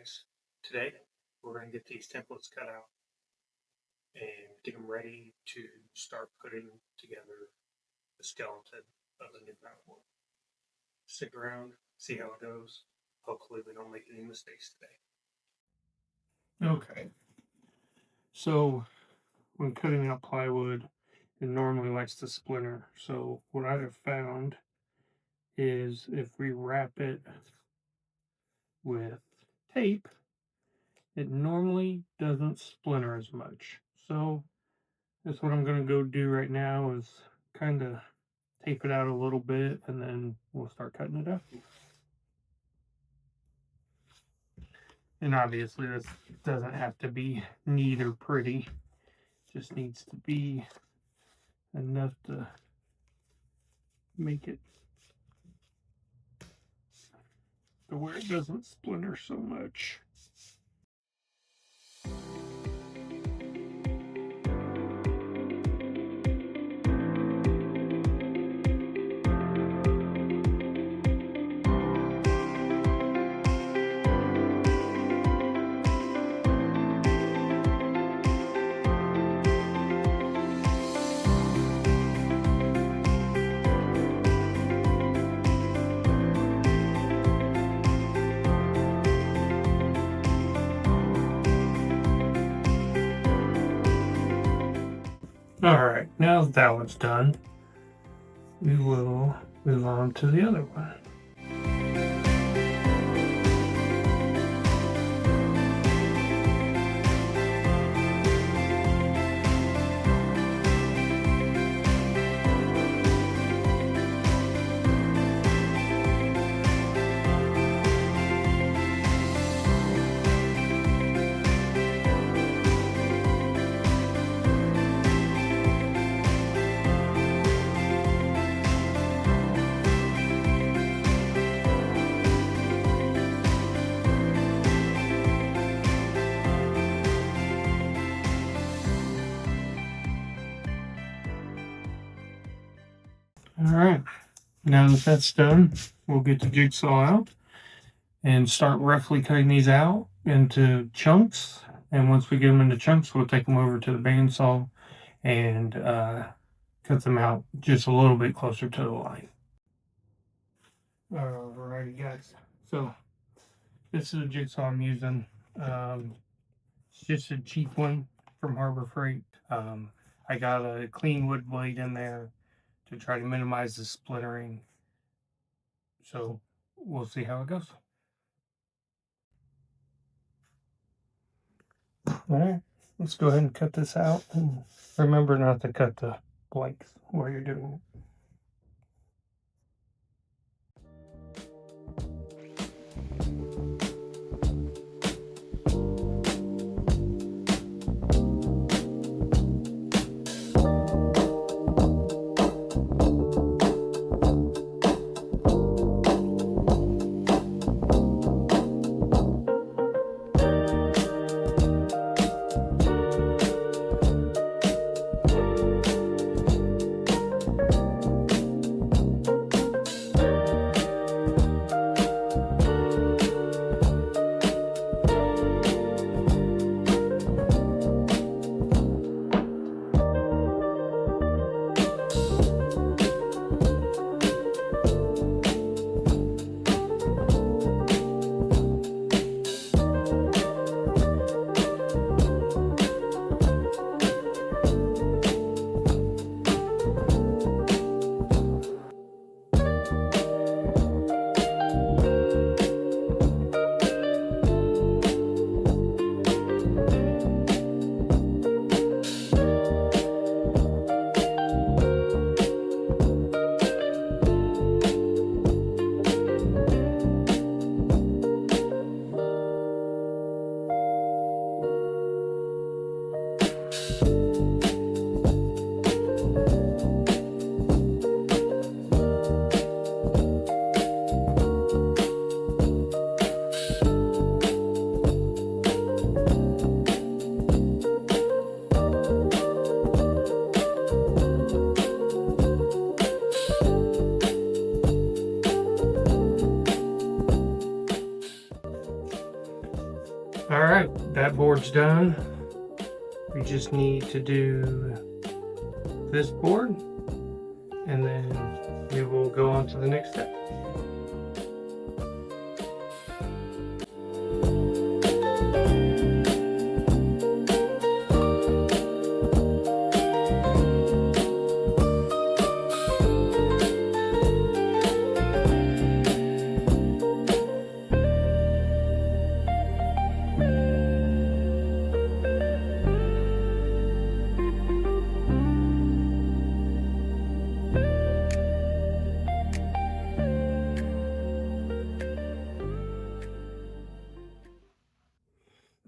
guys. Today we're going to get these templates cut out and get them ready to start putting together the skeleton of the new paddleboard. Stick around, see how it goes. Hopefully we don't make any mistakes today. Okay, so when cutting out plywood, it normally likes to splinter. So what I have found is if we wrap it with tape, it normally doesn't splinter as much. So that's what I'm going to go do right now, is kind of tape it out a little bit, and then we'll start cutting it up. And obviously this doesn't have to be neat or pretty, just needs to be enough to make it to where it doesn't splinter so much. Alright, now that one's done, we will move on to the other one. Alright, now that that's done, we'll get the jigsaw out and start roughly cutting these out into chunks. And once we get them into chunks, we'll take them over to the bandsaw and cut them out just a little bit closer to the line. Alrighty guys, so this is a jigsaw I'm using. It's just a cheap one from Harbor Freight. I got a clean wood blade in there to try to minimize the splintering. So we'll see how it goes. Alright, let's go ahead and cut this out. And remember not to cut the blanks while you're doing it. that board's done, we just need to do this board, and then we will go on to the next step.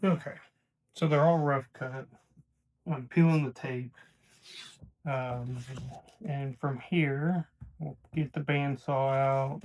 Okay, so they're all rough cut. I'm peeling the tape, and from here we'll get the bandsaw out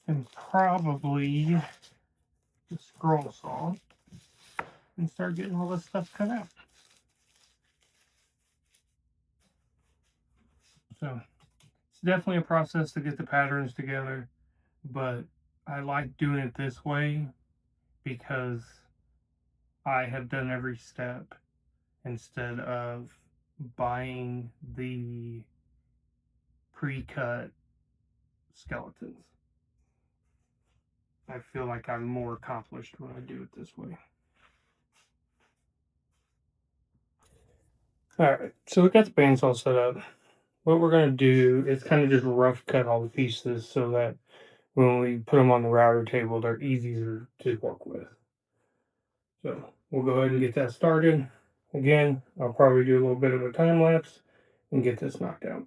and probably the scroll saw and start getting all this stuff cut out. So it's definitely a process to get the patterns together, but I like doing it this way because I have done every step instead of buying the pre-cut skeletons. I feel like I'm more accomplished when I do it this way. Alright, so we got the bandsaw set up. What we're going to do is kind of just rough cut all the pieces so that when we put them on the router table, they're easier to work with. So we'll go ahead and get that started. Again, I'll probably do a little bit of a time lapse and get this knocked out.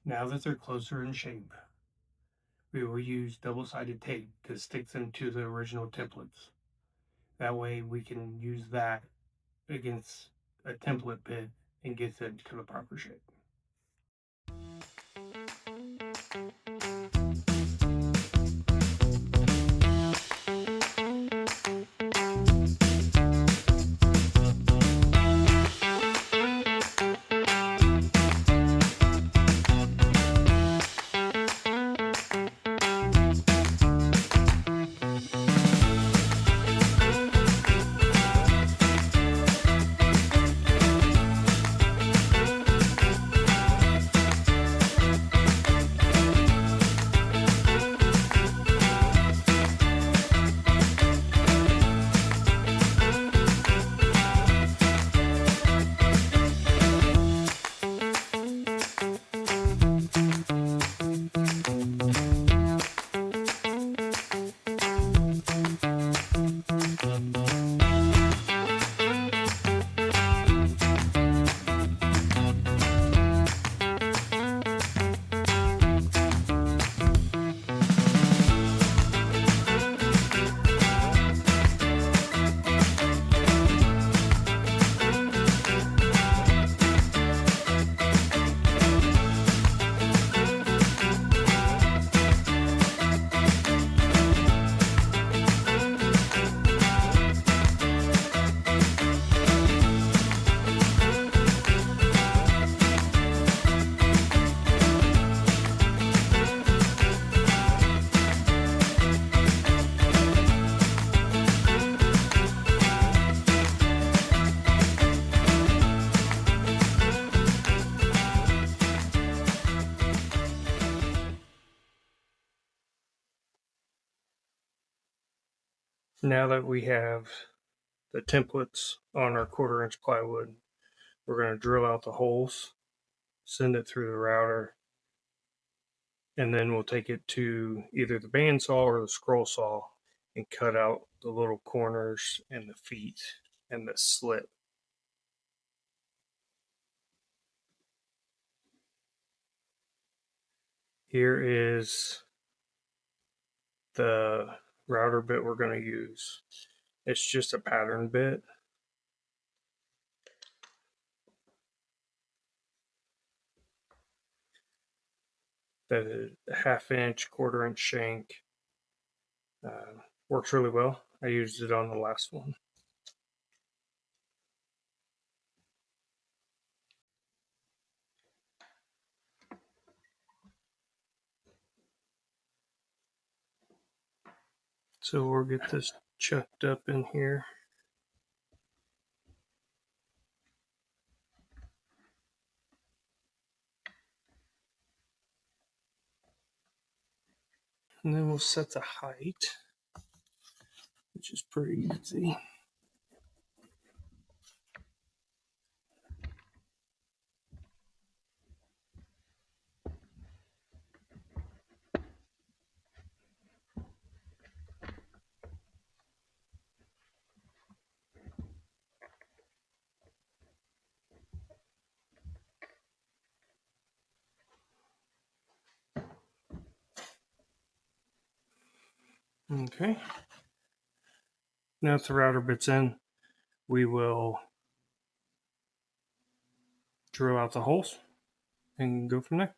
Now that they're closer in shape, we will use double-sided tape to stick them to the original templates. That way we can use that against a template bit and gets it to the proper shape. Now that we have the templates on our 1/4-inch plywood, we're going to drill out the holes, send it through the router, and then we'll take it to either the bandsaw or the scroll saw and cut out the little corners and the feet and the slit. Here is the router bit we're going to use. It's just a pattern bit. That is a 1/2 inch, 1/4 inch shank. Works really well. I used it on the last one. So we'll get this chucked up in here. And then we'll set the height, which is pretty easy. Okay. Now that the router bit's in, we will drill out the holes and go from there.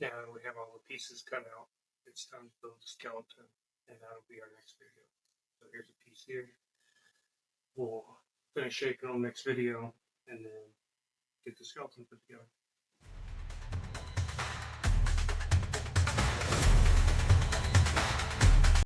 Now we have all the pieces cut out. It's time to build the skeleton, and that'll be our next video. So here's a piece here. We'll finish shaping on next video, and then get the skeleton put together.